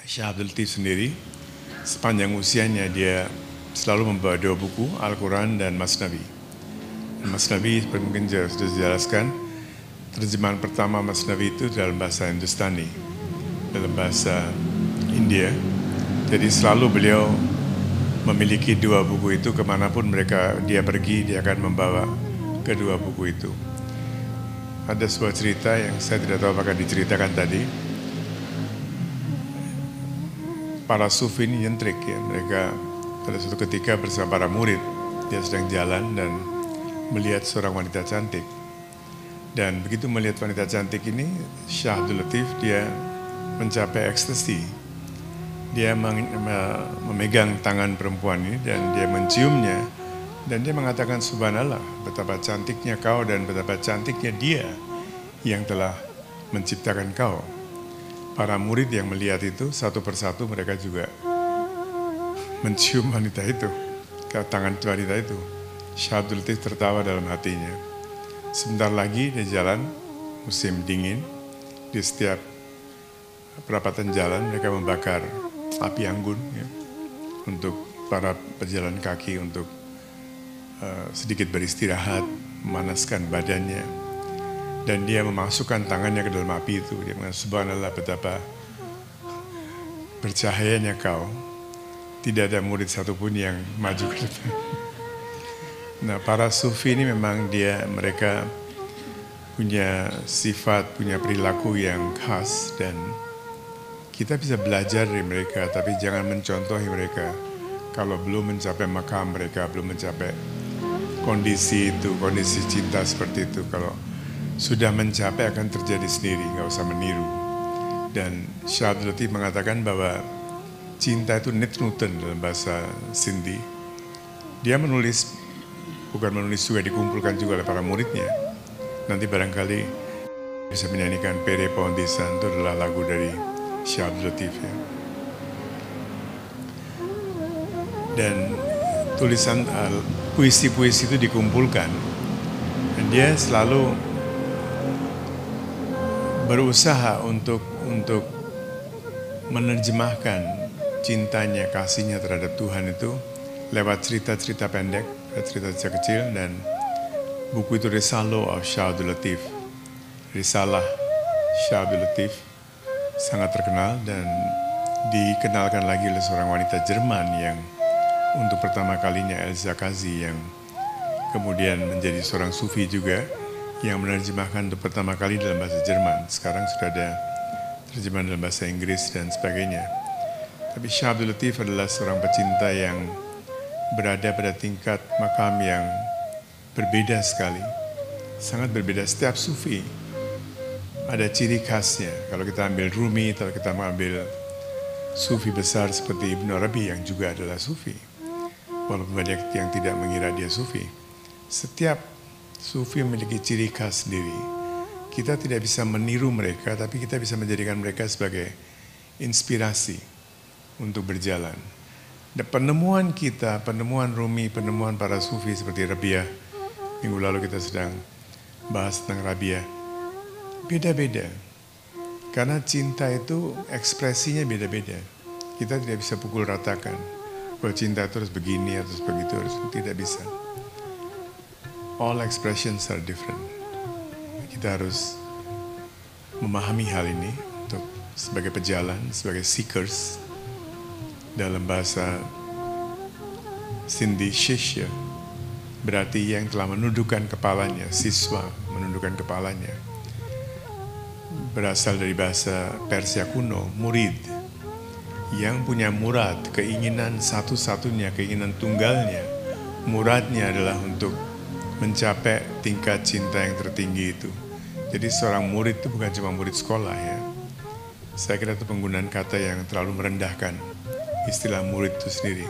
Syekh Abdul Latif sendiri, sepanjang usianya dia selalu membawa 2 buku, Al-Quran dan Masnavi. Masnavi seperti mungkin sudah dijelaskan, terjemahan pertama Masnavi itu dalam bahasa Hindustani, dalam bahasa India. Jadi selalu beliau memiliki 2 buku itu, kemanapun dia pergi, dia akan membawa kedua buku itu. Ada sebuah cerita yang saya tidak tahu apakah diceritakan tadi. Para sufi ini nyentrik ya, mereka pada suatu ketika bersama para murid, dia sedang jalan dan melihat seorang wanita cantik. Dan begitu melihat wanita cantik ini, Syekh Abdul Latif dia mencapai ekstasi. Dia memegang tangan perempuan ini dan dia menciumnya. Dan dia mengatakan, subhanallah, betapa cantiknya kau dan betapa cantiknya dia yang telah menciptakan kau. Para murid yang melihat itu, satu persatu mereka juga mencium wanita itu, ke tangan wanita itu. Syekh Abdul Latif tertawa dalam hatinya. Sebentar lagi dia jalan, musim dingin, di setiap perapatan jalan mereka membakar api anggun ya, untuk para pejalan kaki untuk sedikit beristirahat, memanaskan badannya. Dan dia memasukkan tangannya ke dalam api itu. Dia mengatakan, subhanallah, betapa bercahayanya kau. Tidak ada murid satupun yang maju ke depan. Nah, para sufi ini memang mereka punya sifat, punya perilaku yang khas. Dan kita bisa belajar dari mereka, tapi jangan mencontohi mereka. Kalau belum mencapai makam mereka, belum mencapai kondisi itu, kondisi cinta seperti itu. Kalau sudah mencapai akan terjadi sendiri, nggak usah meniru. Dan Syekh Abdul Latif mengatakan bahwa cinta itu nitnuten dalam bahasa Sindhi. Dia menulis, bukan menulis juga, dikumpulkan juga oleh para muridnya. Nanti barangkali bisa menyanyikan Pere Pondisan, itu adalah lagu dari Syekh Abdul Latif ya. Dan tulisan puisi-puisi itu dikumpulkan. Dan dia selalu berusaha untuk menerjemahkan cintanya, kasihnya terhadap Tuhan itu lewat cerita-cerita pendek, cerita-cerita kecil. Dan buku itu Risalah of Syekh Abdul Latif, Risalah Syekh Abdul Latif, sangat terkenal dan dikenalkan lagi oleh seorang wanita Jerman yang untuk pertama kalinya, Elsa Kazi, yang kemudian menjadi seorang sufi juga, yang menerjemahkan untuk pertama kali dalam bahasa Jerman. Sekarang sudah ada terjemahan dalam bahasa Inggris dan sebagainya. Tapi Syekh Abdul Latif adalah seorang pecinta yang berada pada tingkat makam yang berbeda sekali. Sangat berbeda. Setiap sufi ada ciri khasnya. Kalau kita ambil Rumi, kalau kita mengambil sufi besar seperti Ibn Arabi yang juga adalah sufi, walaupun banyak yang tidak mengira dia sufi. Setiap sufi memiliki ciri khas sendiri. Kita tidak bisa meniru mereka, tapi kita bisa menjadikan mereka sebagai inspirasi untuk berjalan. Dan penemuan kita, penemuan Rumi, penemuan para sufi seperti Rabiah, minggu lalu kita sedang bahas tentang Rabiah, beda-beda. Karena cinta itu ekspresinya beda-beda. Kita tidak bisa pukul ratakan bahwa cinta itu harus begini, harus begitu, harus tidak bisa. All expressions are different. Kita harus memahami hal ini untuk sebagai pejalan, sebagai seekers. Dalam bahasa Sindhi, shishya berarti yang telah menundukkan kepalanya, siswa menundukkan kepalanya. Berasal dari bahasa Persia kuno, murid, yang punya murad, keinginan satu-satunya, keinginan tunggalnya. Muradnya adalah untuk mencapai tingkat cinta yang tertinggi itu. Jadi seorang murid itu bukan cuma murid sekolah ya. Saya kira itu penggunaan kata yang terlalu merendahkan istilah murid itu sendiri.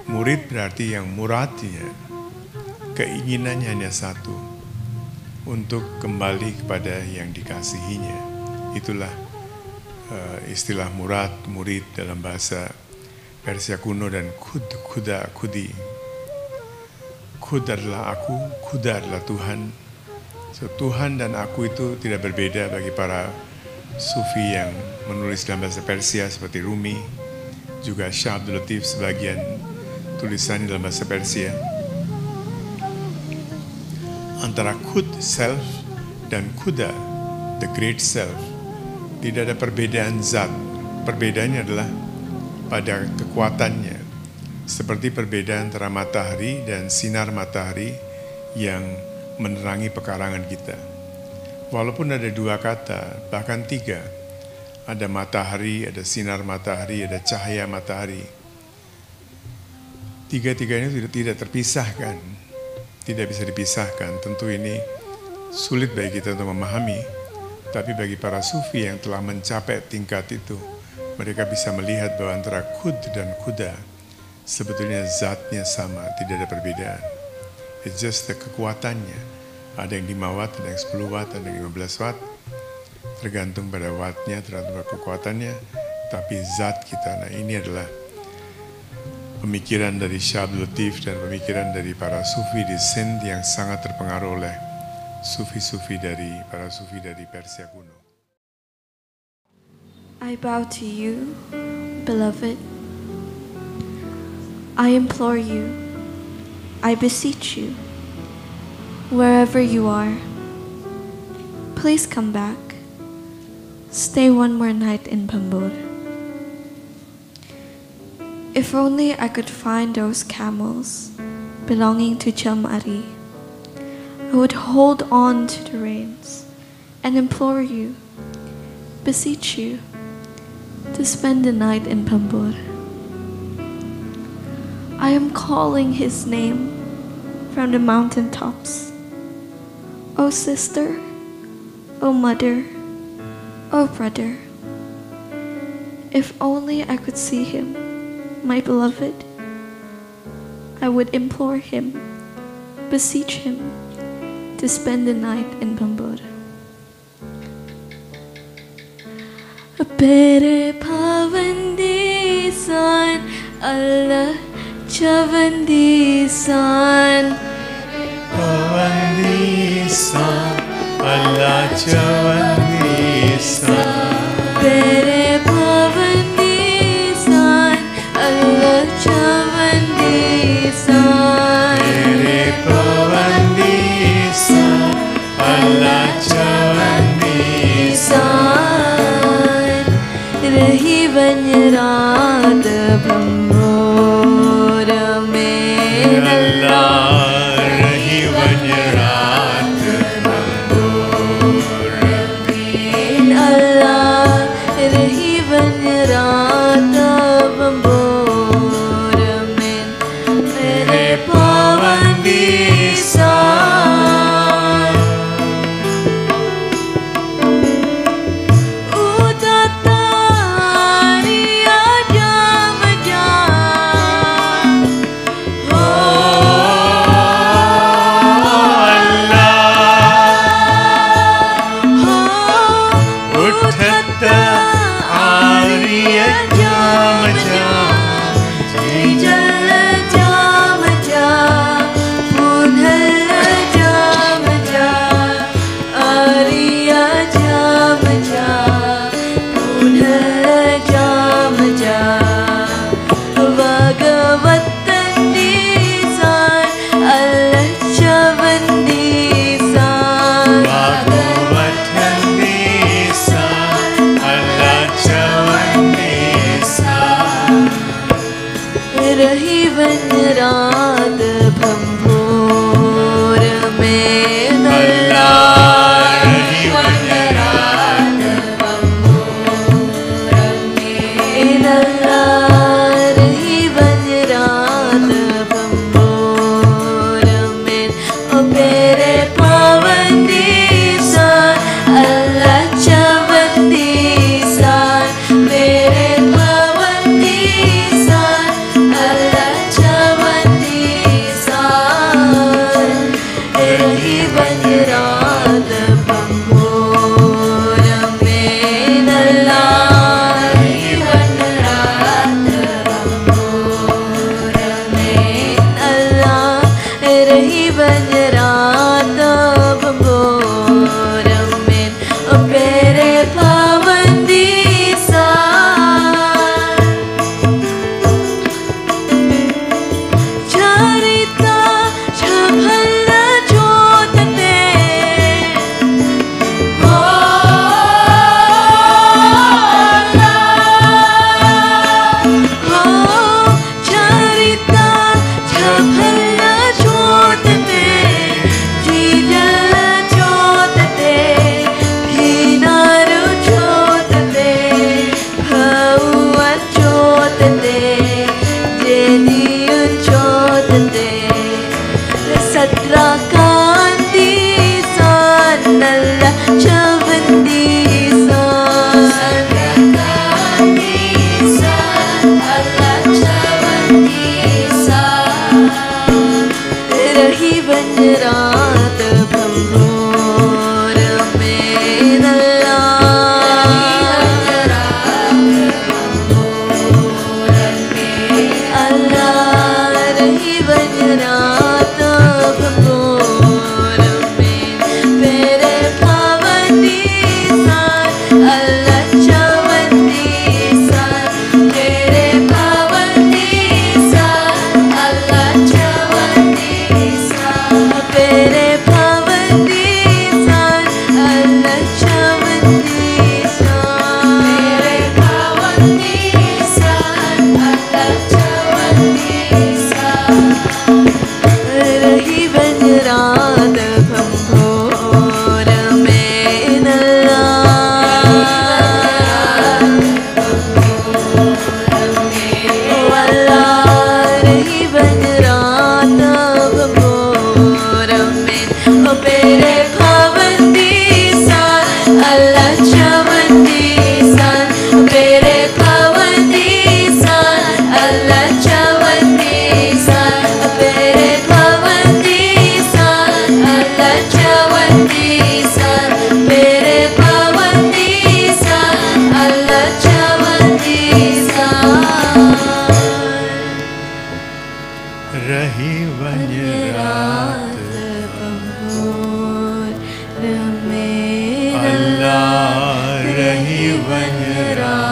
Murid berarti yang muradnya, keinginannya hanya satu, untuk kembali kepada yang dikasihinya. Itulah istilah murad, murid dalam bahasa Persia kuno. Dan kudi. Khud adalah aku, khuda adalah Tuhan. So, Tuhan dan aku itu tidak berbeda bagi para sufi yang menulis dalam bahasa Persia seperti Rumi, juga Syah Abdul Latif sebagian tulisannya dalam bahasa Persia. Antara Khud self dan Khuda, the great self, tidak ada perbedaan zat. Perbedaannya adalah pada kekuatannya, seperti perbedaan antara matahari dan sinar matahari yang menerangi pekarangan kita. Walaupun ada dua kata, bahkan tiga, ada matahari, ada sinar matahari, ada cahaya matahari. Tiga-tiganya tidak terpisahkan, tidak bisa dipisahkan. Tentu ini sulit bagi kita untuk memahami, tapi bagi para sufi yang telah mencapai tingkat itu, mereka bisa melihat bahwa antara Khud dan Khuda sebetulnya zatnya sama, tidak ada perbedaan. It's just the kekuatannya. Ada yang 5 watt, ada yang 10 watt, ada yang 15 watt. Tergantung pada wattnya, tergantung pada kekuatannya. Tapi zat kita, nah ini adalah pemikiran dari Syah Abdul Latif dan pemikiran dari para sufi di Sindh yang sangat terpengaruh oleh para sufi dari Persia kuno. I bow to you, beloved. I implore you, I beseech you, wherever you are, please come back. Stay one more night in Bambur. If only I could find those camels belonging to Chamari, I would hold on to the reins and implore you, beseech you, to spend the night in Bambur. I am calling his name from the mountain tops. Oh sister, oh mother, oh brother, if only I could see him, my beloved, I would implore him, beseech him, to spend the night in Bambur. Pere pavandisan Allah chavandisan Pavandisan Allah chavandisan Pere pavandisan Allah chavandisan Pere pavandisan Allah chavandisan रही बन रात भंबोर में अल्लाह रही बन रात भंबोर में अल्लाह रही बन रात भंबोर में मेरे पावन दिसान रही बन रात भंगोर में अल्लाह रही बन रात भंगोर में मेरे पावनी सान अल्लाह चवंदी सान मेरे पावनी सान अल्लाह चवंदी सान मेरे पावनी सान अल्लाह चवंदी सान मेरे पावनी सान अल्लाह चवंदी सान रही बन रात भंगोर में अल्लाह रही बन रात भंगोर में मेरे पावनी सान अल्लाह चवंदी सान मेरे पावनी सान अल्लाह चवंदी सान मेरे पावनी सान अल्लाह चवंदी सान मेरे पावनी सान अल्लाह चवंदी सान रही बन रात भंगोर में अल्लाह रही बन रात